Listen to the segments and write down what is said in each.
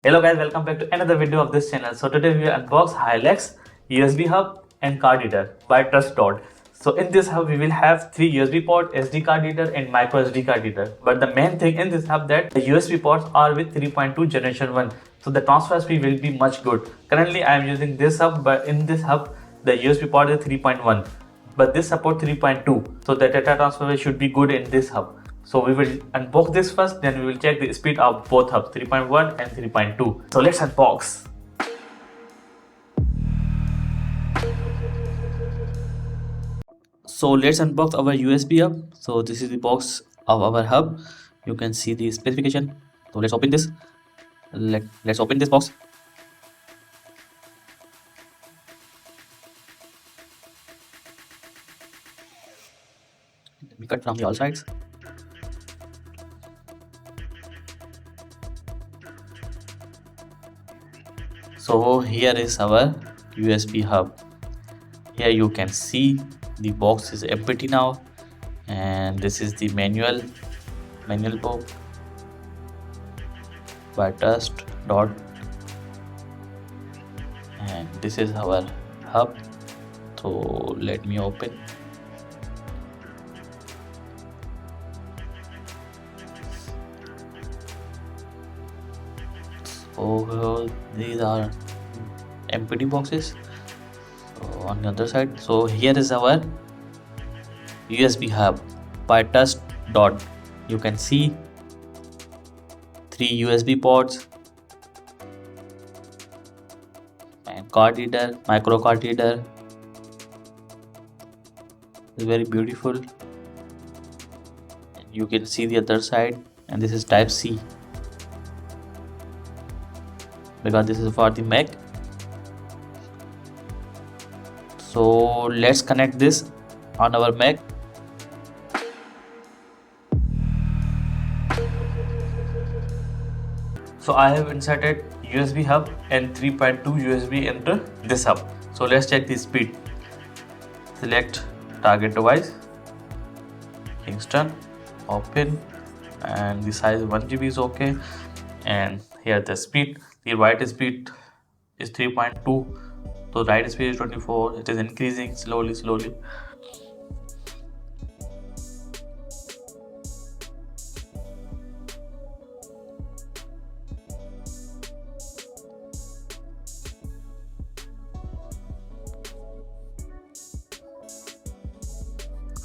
Hello guys, welcome back to another video of this channel. So today we will unbox Halyx USB hub and card reader by Trust Dot. So in this hub we will have 3 USB port, SD card reader and micro SD card reader. But the main thing in this hub that the USB ports are with 3.2 generation 1. So the transfer speed will be much good. Currently I am using this hub, but in this hub the USB port is 3.1. But this support 3.2. So the data transfer should be good in this hub. So we will unbox this first, then we will check the speed of both hubs 3.1 and 3.2. So let's unbox. So let's unbox our USB hub. So this is the box of our hub. You can see the specification. So let's open this. Let's open this box. Let me cut from the all sides. So here is our USB hub. Here you can see the box is empty now, and this is the manual book by Trust Dot, and this is our hub. So let me open. So these are empty boxes. So on the other side, so here is our USB hub by Trust Dot. You can see 3 USB ports and card reader, micro card reader. It's very beautiful. And you can see the other side, and this is Type C, because this is for the Mac. So let's connect this on our Mac. So I have inserted USB hub and 3.2 USB into this hub. So let's check the speed. Select target device, Kingston, open, and the size 1 GB is okay. And here the speed, the write speed is 3.2. So write speed is 24. It is increasing slowly. So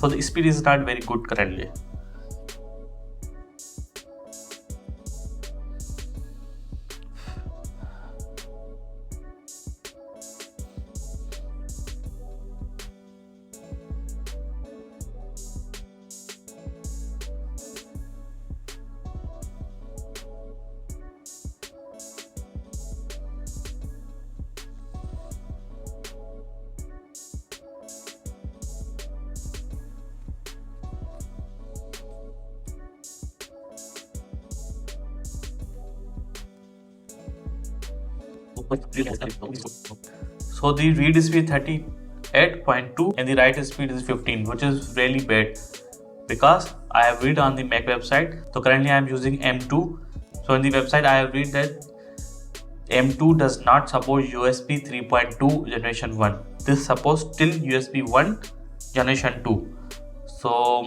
the speed is not very good currently. So the read speed 38.2 and the write speed is 15, which is really bad because I have read on the Mac website. So currently I am using M2. So in the website I have read that M2 does not support USB 3.2 generation 1. This supports till USB 1 generation 2. So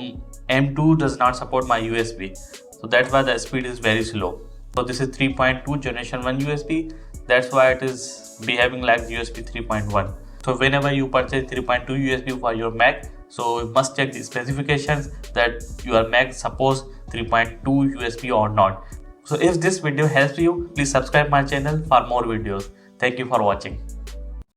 M2 does not support my USB. So that's why the speed is very slow. So this is 3.2 generation 1 USB. That's why it is behaving like USB 3.1. So whenever you purchase 3.2 USB for your Mac, so you must check the specifications that your Mac supports 3.2 USB or not. So if this video helps you, please subscribe my channel for more videos. Thank you for watching.